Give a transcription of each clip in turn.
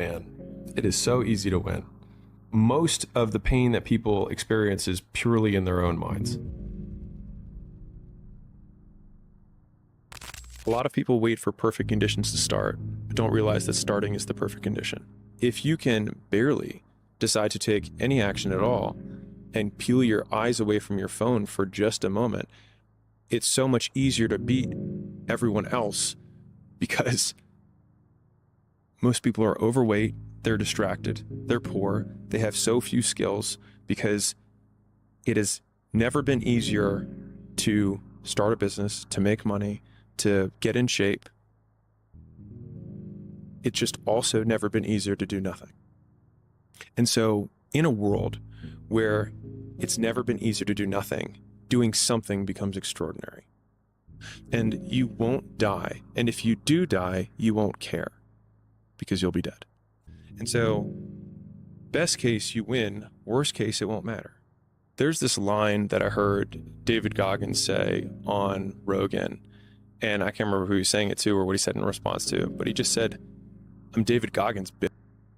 man. It is so easy to win. Most of the pain that people experience is purely in their own minds. A lot of people wait for perfect conditions to start, but don't realize that starting is the perfect condition. If you can barely decide to take any action at all and peel your eyes away from your phone for just a moment, it's so much easier to beat everyone else because most people are overweight, they're distracted, they're poor, they have so few skills because it has never been easier to start a business, to make money, to get in shape. It's just also never been easier to do nothing. And so in a world where it's never been easier to do nothing, doing something becomes extraordinary. And you won't die. And if you do die, you won't care because you'll be dead. And so best case, you win. Worst case, it won't matter. There's this line that I heard David Goggins say on Rogan, and I can't remember who he was saying it to or what he said in response to, but he just said, "I'm David Goggins, bitch."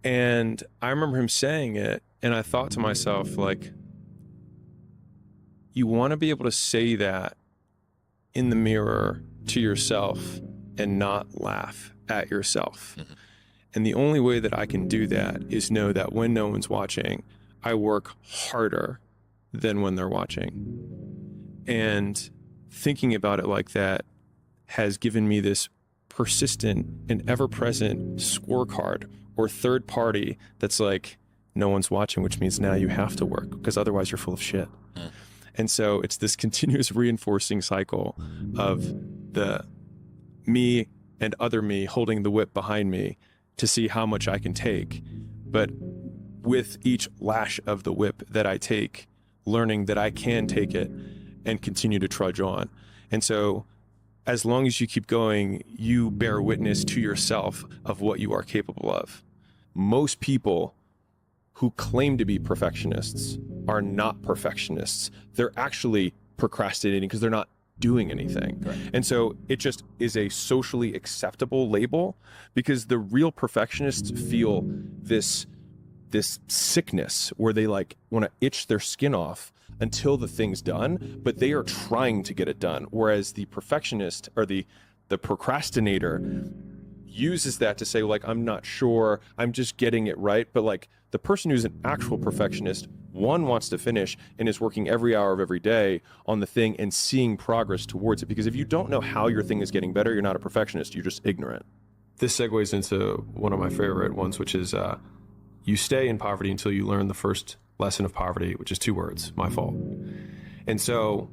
And I remember him saying it, and I thought to myself, like, you want to be able to say that in the mirror to yourself and not laugh at yourself. Mm-hmm. And the only way that I can do that is know that when no one's watching, I work harder than when they're watching. And thinking about it like that has given me this persistent and ever-present scorecard or third party that's like, no one's watching, which means now you have to work because otherwise you're full of shit. And so it's this continuous reinforcing cycle of the me and other me holding the whip behind me to see how much I can take. But with each lash of the whip that I take, learning that I can take it and continue to trudge on. And so as long as you keep going, you bear witness to yourself of what you are capable of. Most people who claim to be perfectionists are not perfectionists. They're actually procrastinating because they're not doing anything. Right. And so it just is a socially acceptable label because the real perfectionists feel this sickness where they like want to itch their skin off until the thing's done, but they are trying to get it done. Whereas the perfectionist or the procrastinator uses that to say, like, I'm not sure, I'm just getting it right. But like the person who's an actual perfectionist, one wants to finish and is working every hour of every day on the thing and seeing progress towards it. Because if you don't know how your thing is getting better, you're not a perfectionist, you're just ignorant. This segues into one of my favorite ones, which is you stay in poverty until you learn the first lesson of poverty, which is 2 words, my fault. And so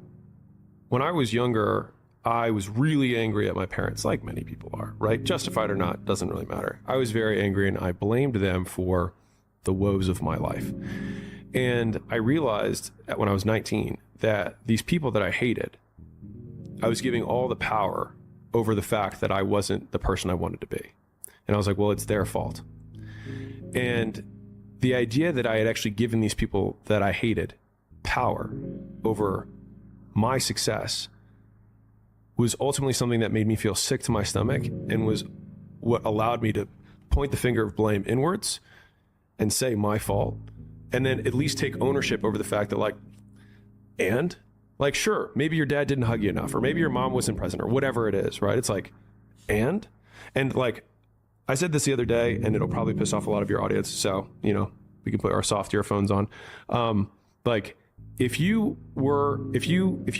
when I was younger, I was really angry at my parents, like many people are, right? Justified or not, doesn't really matter. I was very angry and I blamed them for the woes of my life. And I realized when I was 19 that these people that I hated, I was giving all the power over the fact that I wasn't the person I wanted to be. And I was like, well, it's their fault. And the idea that I had actually given these people that I hated power over my success was ultimately something that made me feel sick to my stomach and was what allowed me to point the finger of blame inwards and say my fault, and then at least take ownership over the fact that sure, maybe your dad didn't hug you enough, or maybe your mom wasn't present, or whatever it is, right? It's like, and like, I said this the other day, and it'll probably piss off a lot of your audience, so, we can put our soft earphones on. If you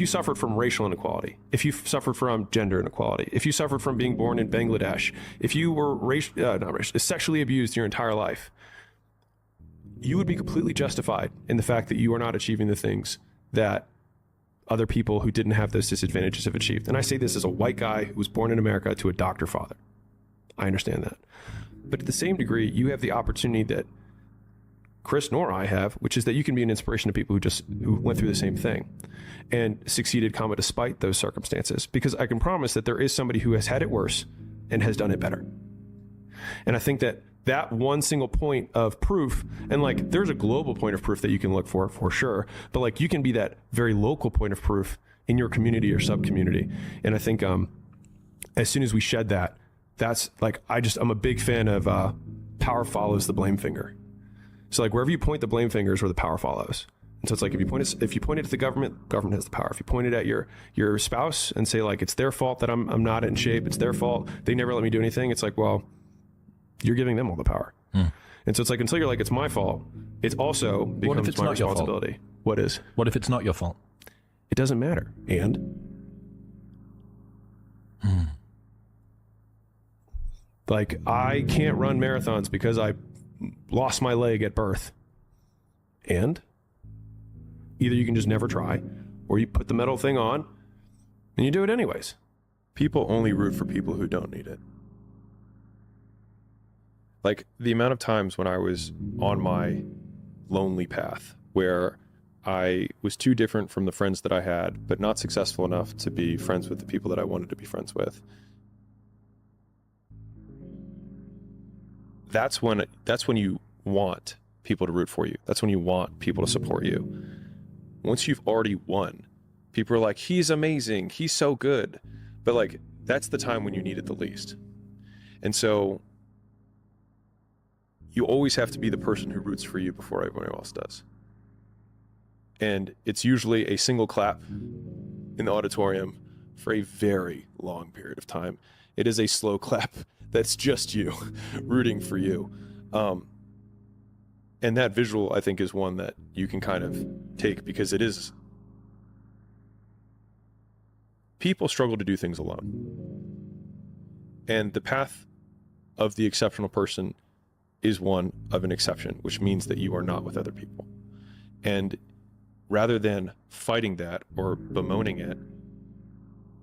suffered from racial inequality, if you suffered from gender inequality, if you suffered from being born in Bangladesh, if you were sexually abused your entire life, you would be completely justified in the fact that you are not achieving the things that other people who didn't have those disadvantages have achieved. And I say this as a white guy who was born in America to a doctor father. I understand that. But to the same degree, you have the opportunity that Chris nor I have, which is that you can be an inspiration to people who went through the same thing and succeeded, despite those circumstances. Because I can promise that there is somebody who has had it worse and has done it better. And I think that one single point of proof, and there's a global point of proof that you can look for sure, but you can be that very local point of proof in your community or sub-community. And I think as soon as we shed that, that's I'm a big fan of power follows the blame finger. So like wherever you point the blame finger is where the power follows. And so it's like if you point it at the government has the power. If you point it at your spouse and say like it's their fault that I'm not in shape, it's their fault, they never let me do anything, it's like, well, you're giving them all the power. And so it's like until you're like it's my fault, it also becomes my responsibility. What is? What if it's not your fault? It doesn't matter. And like I can't run marathons because I lost my leg at birth. And either you can just never try, or you put the metal thing on and you do it anyways. People only root for people who don't need it. Like the amount of times when I was on my lonely path where I was too different from the friends that I had, but not successful enough to be friends with the people that I wanted to be friends with. That's when you want people to root for you. That's when you want people to support you. Once you've already won, people are like, he's amazing, he's so good. But like, that's the time when you need it the least. And so you always have to be the person who roots for you before everyone else does. And it's usually a single clap in the auditorium for a very long period of time. It is a slow clap that's just you rooting for you. And that visual, I think, is one that you can kind of take because it is. People struggle to do things alone. And the path of the exceptional person is one of an exception, which means that you are not with other people. And rather than fighting that or bemoaning it,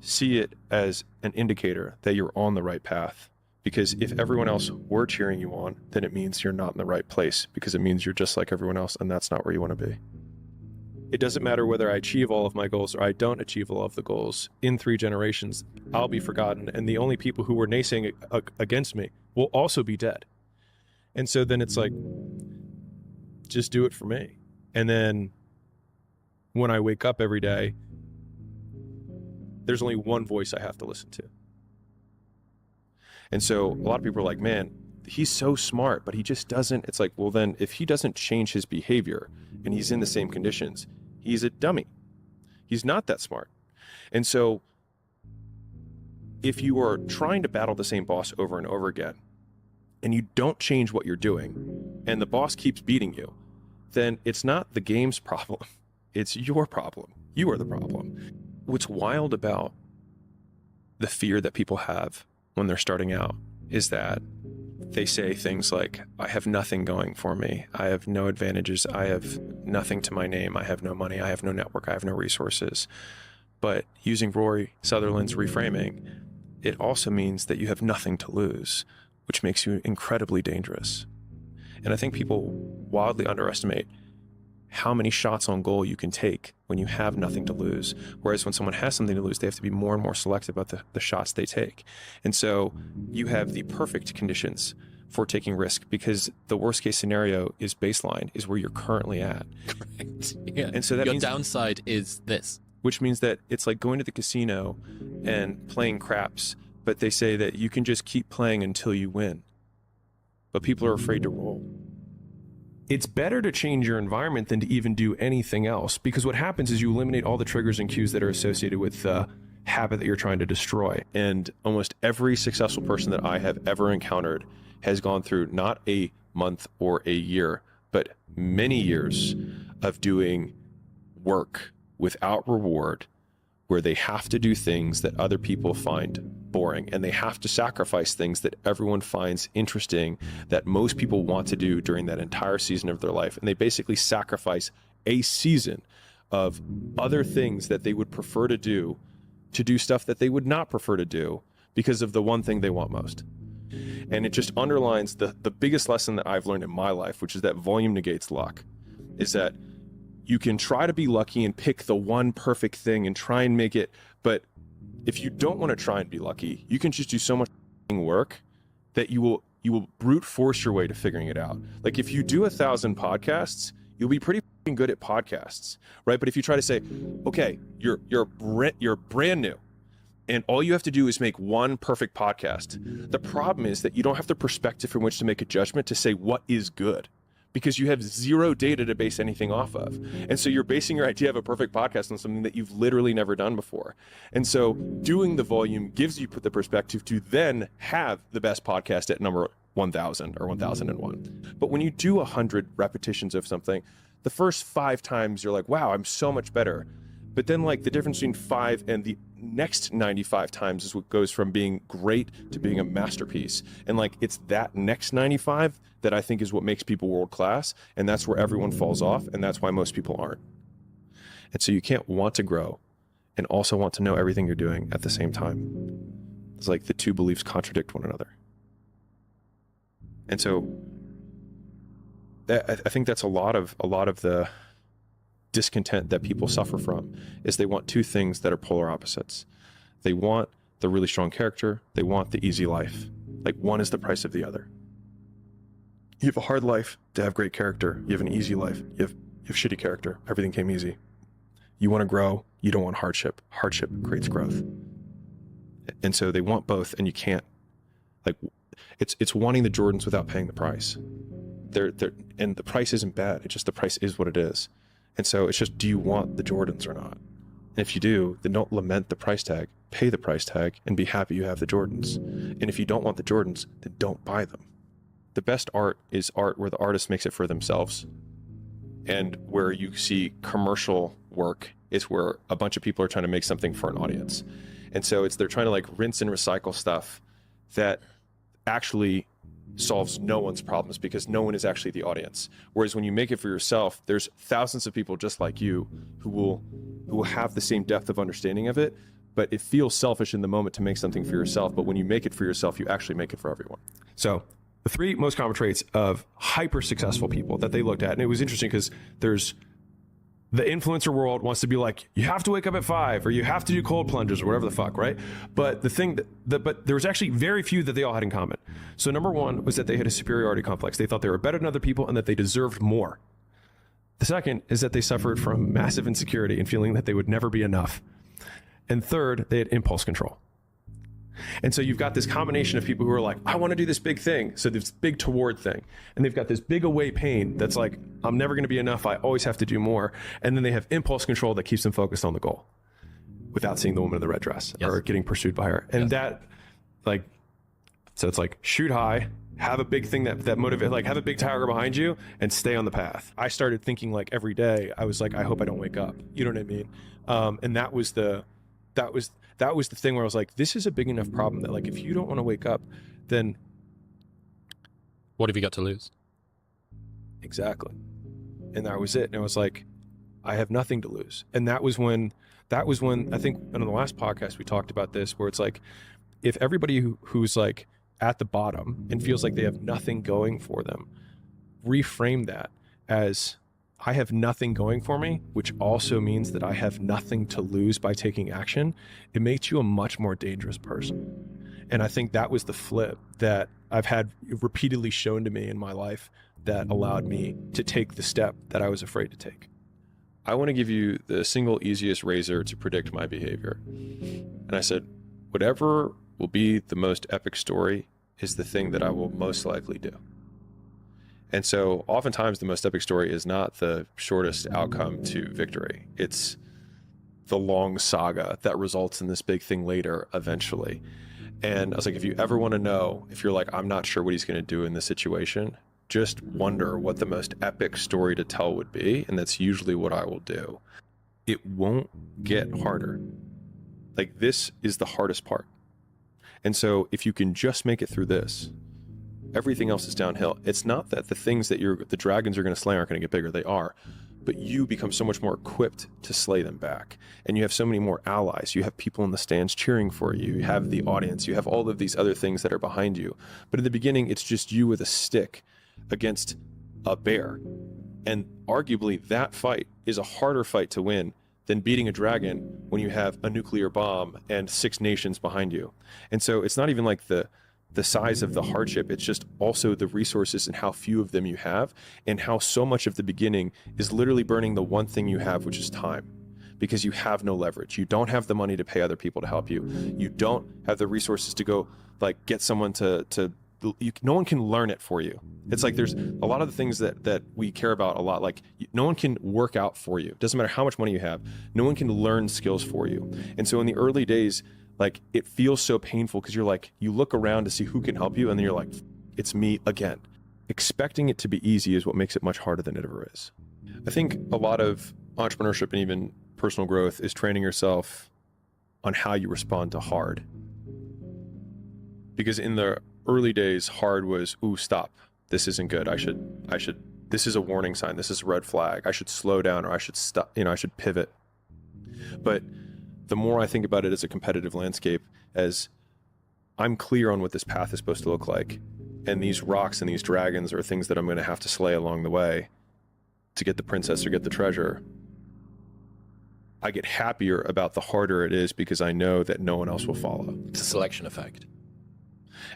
see it as an indicator that you're on the right path. Because if everyone else were cheering you on, then it means you're not in the right place, because it means you're just like everyone else, and that's not where you want to be. It doesn't matter whether I achieve all of my goals or I don't achieve all of the goals. In 3 generations, I'll be forgotten, and the only people who were naysaying against me will also be dead. And so then it's like, just do it for me. And then when I wake up every day, there's only one voice I have to listen to. And so a lot of people are like, man, he's so smart, but he just doesn't. It's like, well, then if he doesn't change his behavior and he's in the same conditions, he's a dummy. He's not that smart. And so if you are trying to battle the same boss over and over again, and you don't change what you're doing, and the boss keeps beating you, then it's not the game's problem. It's your problem. You are the problem. What's wild about the fear that people have when they're starting out is that they say things like, I have nothing going for me. I have no advantages. I have nothing to my name. I have no money. I have no network. I have no resources. But using Rory Sutherland's reframing, it also means that you have nothing to lose, which makes you incredibly dangerous. And I think people wildly underestimate how many shots on goal you can take when you have nothing to lose. Whereas when someone has something to lose, they have to be more and more selective about the shots they take. And so you have the perfect conditions for taking risk, because the worst case scenario is baseline, is where you're currently at. Correct. Yeah. And so that your means, downside is this. which means that it's like going to the casino and playing craps, but they say that you can just keep playing until you win. But people are afraid to roll. It's better to change your environment than to even do anything else, because what happens is you eliminate all the triggers and cues that are associated with the habit that you're trying to destroy. And almost every successful person that I have ever encountered has gone through not a month or a year, but many years of doing work without reward, where they have to do things that other people find boring, and they have to sacrifice things that everyone finds interesting, that most people want to do during that entire season of their life. And they basically sacrifice a season of other things that they would prefer to do stuff that they would not prefer to do because of the one thing they want most. And it just underlines the biggest lesson that I've learned in my life, which is that volume negates luck, is that you can try to be lucky and pick the one perfect thing and try and make it, but if you don't want to try and be lucky, you can just do so much work that you will brute force your way to figuring it out. Like if you do 1,000 podcasts, you'll be pretty good at podcasts, right? But if you try to say, okay, you're brand new, And all you have to do is make one perfect podcast. The problem is that you don't have the perspective from which to make a judgment to say what is good, because you have zero data to base anything off of. And so you're basing your idea of a perfect podcast on something that you've literally never done before. And so doing the volume gives you the perspective to then have the best podcast at number 1000 or 1001. But when you do 100 repetitions of something, the first 5 times you're like, wow, I'm so much better. But then like the difference between 5 and the next 95 times is what goes from being great to being a masterpiece. And like, it's that next 95 that I think is what makes people world class. And that's where everyone falls off. And that's why most people aren't. And so you can't want to grow and also want to know everything you're doing at the same time. It's like the two beliefs contradict one another. And so I think that's a lot of the discontent that people suffer from, is they want two things that are polar opposites. They want the really strong character. They want the easy life. Like, one is the price of the other. You have a hard life to have great character. You have an easy life. You have shitty character. Everything came easy. You want to grow. You don't want hardship. Hardship creates growth. And so they want both, and you can't. Like, it's wanting the Jordans without paying the price. And the price isn't bad. It's just the price is what it is. And so it's just, do you want the Jordans or not? And if you do, then don't lament the price tag, pay the price tag, and be happy you have the Jordans. And if you don't want the Jordans, then don't buy them. The best art is art where the artist makes it for themselves. And where you see commercial work is where a bunch of people are trying to make something for an audience. And so they're trying to like rinse and recycle stuff that actually solves no one's problems, because no one is actually the audience. Whereas when you make it for yourself, there's thousands of people just like you who will have the same depth of understanding of it, but it feels selfish in the moment to make something for yourself. But when you make it for yourself, you actually make it for everyone. So the 3 most common traits of hyper successful people that they looked at, and it was interesting because there's the influencer world wants to be like, you have to wake up at 5 or you have to do cold plunges or whatever the fuck, right? But the thing but there was actually very few that they all had in common. So number 1 was that they had a superiority complex. They thought they were better than other people and that they deserved more. The second is that they suffered from massive insecurity and feeling that they would never be enough. And third, they had impulse control. And so you've got this combination of people who are like, I want to do this big thing. So this big toward thing. And they've got this big away pain that's like, I'm never going to be enough. I always have to do more. And then they have impulse control that keeps them focused on the goal without seeing the woman in the red dress or getting pursued by her. And that, like, so it's like, shoot high, have a big thing that motivates, like have a big tiger behind you and stay on the path. I started thinking like every day, I was like, I hope I don't wake up. You know what I mean? And that was the thing where I was like, this is a big enough problem that like, if you don't want to wake up, then what have you got to lose? Exactly. And that was it. And I was like, I have nothing to lose. And that was when I think on the last podcast, we talked about this, where it's like, if everybody who's like at the bottom and feels like they have nothing going for them, reframe that as, I have nothing going for me, which also means that I have nothing to lose by taking action. It makes you a much more dangerous person. And I think that was the flip that I've had repeatedly shown to me in my life that allowed me to take the step that I was afraid to take. I want to give you the single easiest razor to predict my behavior. And I said, whatever will be the most epic story is the thing that I will most likely do. And so oftentimes the most epic story is not the shortest outcome to victory. It's the long saga that results in this big thing later, eventually. And I was like, if you ever want to know, if you're like, I'm not sure what he's going to do in this situation, just wonder what the most epic story to tell would be. And that's usually what I will do. It won't get harder. Like, this is the hardest part. And so if you can just make it through this, everything else is downhill. It's not that the things that the dragons are going to slay aren't going to get bigger. They are. But you become so much more equipped to slay them back. And you have so many more allies. You have people in the stands cheering for you. You have the audience. You have all of these other things that are behind you. But in the beginning, it's just you with a stick against a bear. And arguably, that fight is a harder fight to win than beating a dragon when you have a nuclear bomb and 6 nations behind you. And so it's not even like the size of the hardship, it's just also the resources and how few of them you have, and how so much of the beginning is literally burning the one thing you have, which is time. because you have no leverage. You don't have the money to pay other people to help you. You don't have the resources to go like get someone no one can learn it for you. It's like there's a lot of the things that we care about a lot. Like no one can work out for you. It doesn't matter how much money you have. No one can learn skills for you. And so in the early days, like it feels so painful because you're like, you look around to see who can help you. And then you're like, it's me again. Expecting it to be easy is what makes it much harder than it ever is. I think a lot of entrepreneurship and even personal growth is training yourself on how you respond to hard. Because in the early days, hard was, ooh, stop. This isn't good. This is a warning sign. This is a red flag. I should slow down, or I should stop, I should pivot. But the more I think about it as a competitive landscape, as I'm clear on what this path is supposed to look like, and these rocks and these dragons are things that I'm going to have to slay along the way to get the princess or get the treasure, I get happier about the harder it is because I know that no one else will follow. It's a selection effect.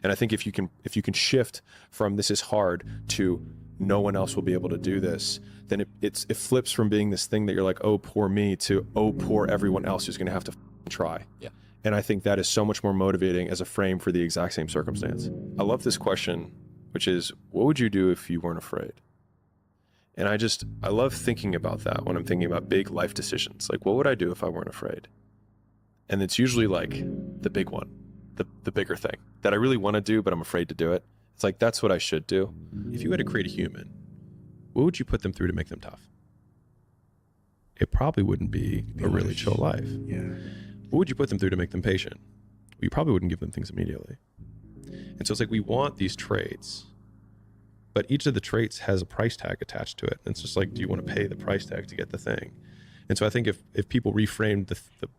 And I think if you can shift from this is hard to no one else will be able to do this, then it flips from being this thing that you're like, oh, poor me, to oh, poor everyone else who's going to have to try. Yeah. And I think that is so much more motivating as a frame for the exact same circumstance. I love this question, which is, what would you do if you weren't afraid? And I love thinking about that when I'm thinking about big life decisions. Like, what would I do if I weren't afraid? And it's usually like the big one, the bigger thing that I really want to do, but I'm afraid to do it. It's like, that's what I should do. If you had to create a human, what would you put them through to make them tough? It probably wouldn't be a really chill life. Yeah. What would you put them through to make them patient? Well, you probably wouldn't give them things immediately. And so it's like, we want these traits, but each of the traits has a price tag attached to it. And it's just like, do you want to pay the price tag to get the thing? And so I think if people reframed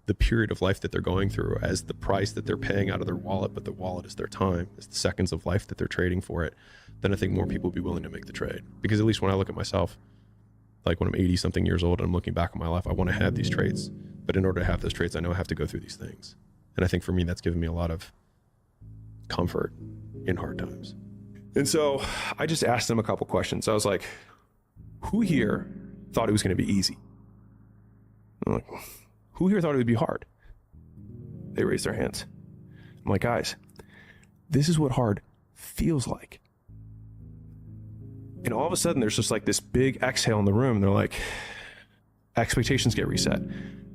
the period of life that they're going through as the price that they're paying out of their wallet, but their wallet is their time, is the seconds of life that they're trading for it, then I think more people would be willing to make the trade. Because at least when I look at myself, like when I'm 80 something years old and I'm looking back on my life, I want to have these traits. But in order to have those traits, I know I have to go through these things. And I think for me, that's given me a lot of comfort in hard times. And so I just asked them a couple questions. I was like, who here thought it was going to be easy? I'm like, who here thought it would be hard? They raised their hands. I'm like, guys, this is what hard feels like. And all of a sudden, there's just like this big exhale in the room. And they're like, expectations get reset.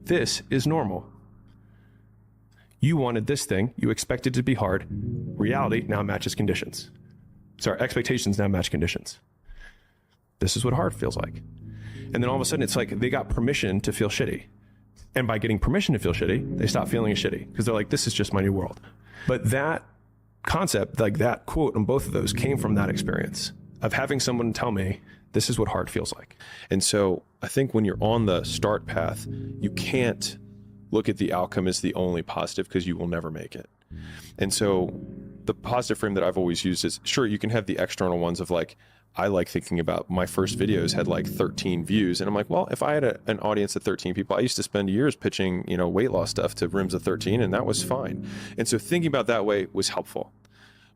This is normal. You wanted this thing. You expected it to be hard. Reality now matches conditions. Sorry, expectations now match conditions. This is what hard feels like. And then all of a sudden, it's like they got permission to feel shitty. And by getting permission to feel shitty, they stop feeling shitty because they're like, this is just my new world. But that concept, like that quote on both of those, came from that experience of having someone tell me, this is what hard feels like. And so I think when you're on the start path, you can't look at the outcome as the only positive because you will never make it. And so the positive frame that I've always used is, sure, you can have the external ones of like, I like thinking about my first videos had like 13 views. And I'm like, well, if I had an audience of 13 people, I used to spend years pitching, weight loss stuff to rooms of 13, and that was fine. And so thinking about that way was helpful.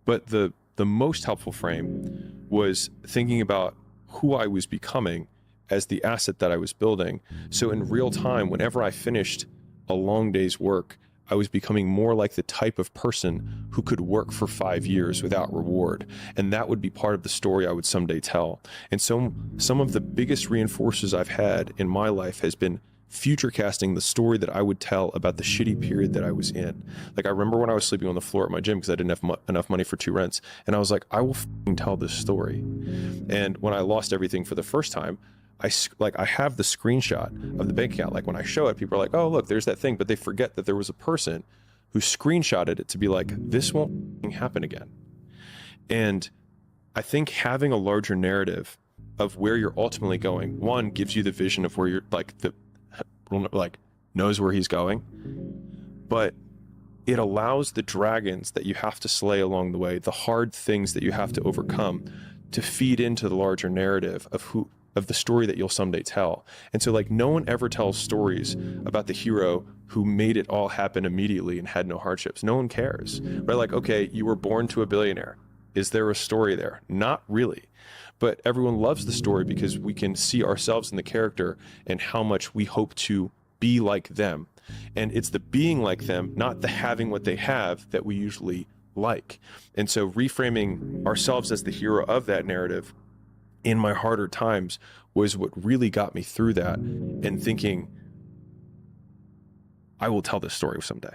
But the most helpful frame was thinking about who I was becoming as the asset that I was building. So in real time, whenever I finished a long day's work, I was becoming more like the type of person who could work for 5 years without reward. And that would be part of the story I would someday tell. And so some of the biggest reinforcers I've had in my life has been future casting the story that I would tell about the shitty period that I was in. Like, I remember when I was sleeping on the floor at my gym because I didn't have enough money for 2 rents. And I was like, I will tell this story. And when I lost everything for the first time, I have the screenshot of the bank account. Like when I show it, people are like, oh, look, there's that thing. But they forget that there was a person who screenshotted it to be like, this won't happen again. And I think having a larger narrative of where you're ultimately going, one, gives you the vision of where you're knows where he's going, but it allows the dragons that you have to slay along the way, the hard things that you have to overcome, to feed into the larger narrative of the story that you'll someday tell. And so no one ever tells stories about the hero who made it all happen immediately and had no hardships. No one cares, right? Like, okay, you were born to a billionaire. Is there a story there? Not really. But everyone loves the story because we can see ourselves in the character and how much we hope to be like them. And it's the being like them, not the having what they have, that we usually like. And so reframing ourselves as the hero of that narrative in my harder times was what really got me through that, and thinking, I will tell this story someday.